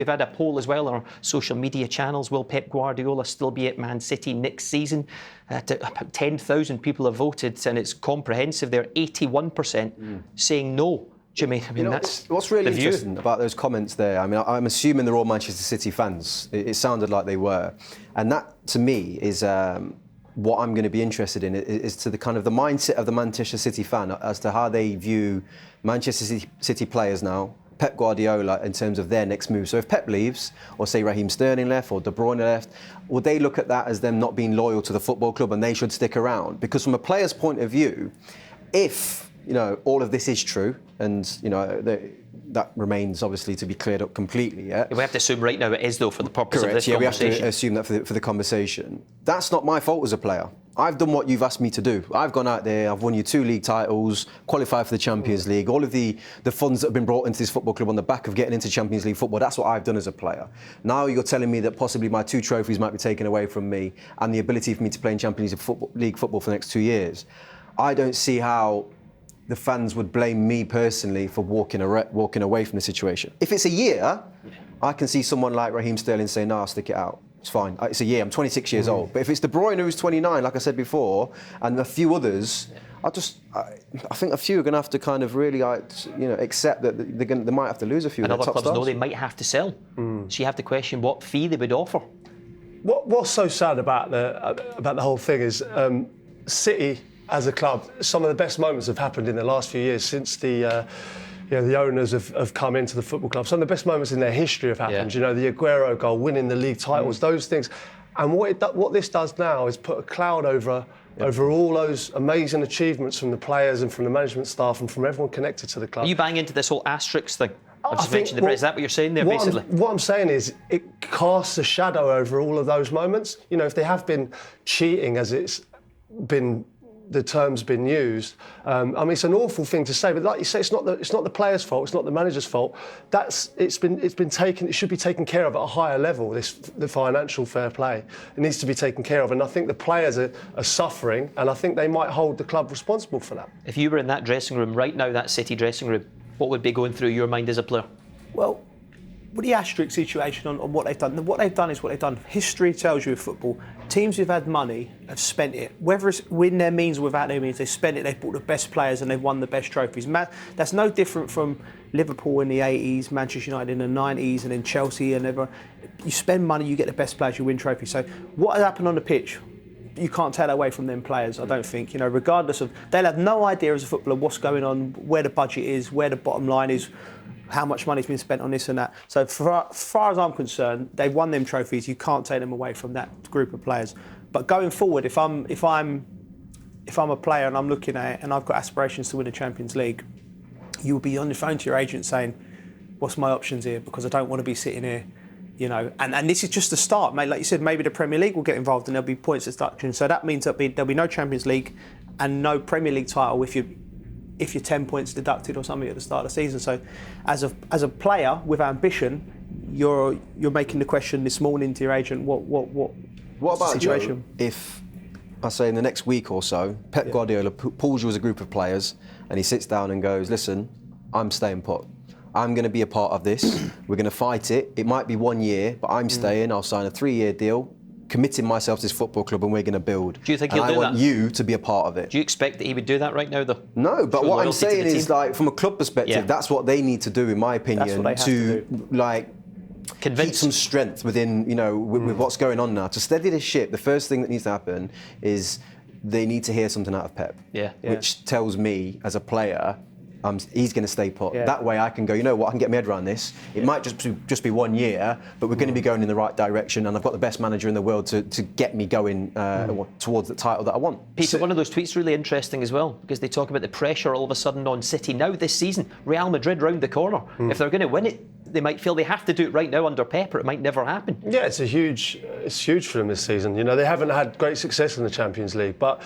We've had a poll as well on our social media channels. Will Pep Guardiola still be at Man City next season? About 10,000 people have voted, and it's comprehensive. They're 81% saying no. Jermaine, I mean, that's what's really interesting about those comments there. I mean, I'm assuming they're all Manchester City fans. It sounded like they were, and that to me is what I'm going to be interested in is to the kind of the mindset of the Manchester City fan as to how they view Manchester City players now. Pep Guardiola in terms of their next move. So if Pep leaves, or say Raheem Sterling left, or De Bruyne left, would they look at that as them not being loyal to the football club and they should stick around? Because from a player's point of view, if all of this is true, and that remains obviously to be cleared up completely. Yeah, we have to assume right now it is, though, for the purpose of this conversation. We have to assume that for the conversation. That's not my fault as a player. I've done what you've asked me to do. I've gone out there, I've won you 2 league titles, qualified for the Champions League, all of the funds that have been brought into this football club on the back of getting into Champions League football, that's what I've done as a player. Now you're telling me that possibly my 2 trophies might be taken away from me and the ability for me to play in Champions League football for the next 2 years. I don't see how the fans would blame me personally for walking away from the situation. If it's a year, I can see someone like Raheem Sterling saying, no, I'll stick it out. It's fine. It's a year. I'm 26 years old. But if it's De Bruyne who's 29, like I said before, and a few others, I think a few are going to have to kind of really, accept that they might have to lose a few. And of their other top clubs stars. know they might have to sell. So you have to question what fee they would offer. What's so sad about the whole thing is City as a club. Some of the best moments have happened in the last few years since the owners have come into the football club. Some of the best moments in their history have happened. Yeah. The Aguero goal, winning the league titles, those things. And what this does now is put a cloud over all those amazing achievements from the players and from the management staff and from everyone connected to the club. Are you bang into this whole asterisk thing? I've just mentioned the Brit. Is that what you're saying there, basically? What I'm saying is it casts a shadow over all of those moments. If they have been cheating, as it's been, the term's been used. It's an awful thing to say, but like you say, it's not the players' fault. It's not the manager's fault. It's been taken. It should be taken care of at a higher level. The financial fair play. It needs to be taken care of, and I think the players are suffering, and I think they might hold the club responsible for that. If you were in that dressing room right now, that City dressing room, what would be going through your mind as a player? Well, with the asterisk situation on what they've done, what they've done is what they've done. History tells you with football, teams who've had money have spent it. Whether it's within their means or without their means, they've spent it, they've bought the best players and they've won the best trophies. That's no different from Liverpool in the 80s, Manchester United in the 90s, and then Chelsea and everyone. You spend money, you get the best players, you win trophies. So what has happened on the pitch? You can't take that away from them players, I don't think. Regardless of, they'll have no idea as a footballer what's going on, where the budget is, where the bottom line is, how much money's been spent on this and that. So as far as I'm concerned, they've won them trophies. You can't take them away from that group of players. But going forward, if I'm a player and I'm looking at it and I've got aspirations to win the Champions League, you will be on the phone to your agent saying, what's my options here? Because I don't want to be sitting here, and this is just the start, mate. Like you said, maybe the Premier League will get involved and there'll be points deduction. So that means there'll be no Champions League and no Premier League title if you're 10 points deducted or something at the start of the season. So as a player with ambition, you're making the question this morning to your agent, what about the situation? If I say in the next week or so, Pep Guardiola pulls you as a group of players and he sits down and goes, listen, I'm staying put. I'm going to be a part of this. We're going to fight it. It might be 1 year, but I'm staying. I'll sign a 3-year deal, committing myself to this football club, and we're going to build. Do you think he'll do that? I want you to be a part of it. Do you expect that he would do that right now, though? No, but what I'm saying is, from a club perspective, that's what they need to do, in my opinion, keep some strength within, with what's going on now. To steady the ship, the first thing that needs to happen is they need to hear something out of Pep. Which tells me, as a player, he's going to stay put. That way I can go, I can get my head around this. It might just be 1 year, but we're going to be going in the right direction, and I've got the best manager in the world to get me going towards the title that I want. Peter, one of those tweets really interesting as well, because they talk about the pressure all of a sudden on City now this season. Real Madrid round the corner. If they're going to win it, they might feel they have to do it right now under Pep, or it might never happen. Yeah, it's huge for them this season. They haven't had great success in the Champions League, but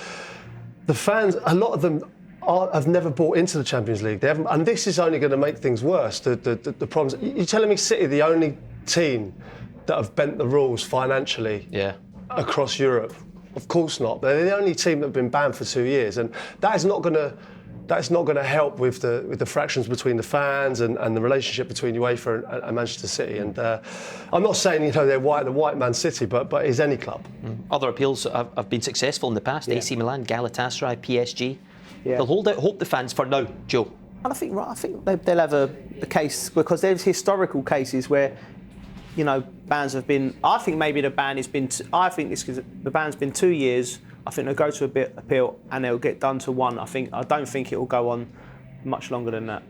the fans, a lot of them have never bought into the Champions League. They haven't, and this is only going to make things worse. The problems. You're telling me City, the only team that have bent the rules financially across Europe? Of course not. They're the only team that have been banned for 2 years, and that is not going to that's not going to help with the fractions between the fans and the relationship between UEFA and Manchester City. And I'm not saying they're the white Man City, but is any club. Other appeals have been successful in the past. AC Milan, Galatasaray, PSG. Yeah. They'll hold out hope, the fans, for now, Joe. And I think they'll have a case, because there's historical cases where, bans have been. I think maybe the ban has been. I think it's because the ban's been 2 years. I think they'll go to a bit appeal and they'll get done to 1. I don't think it will go on much longer than that.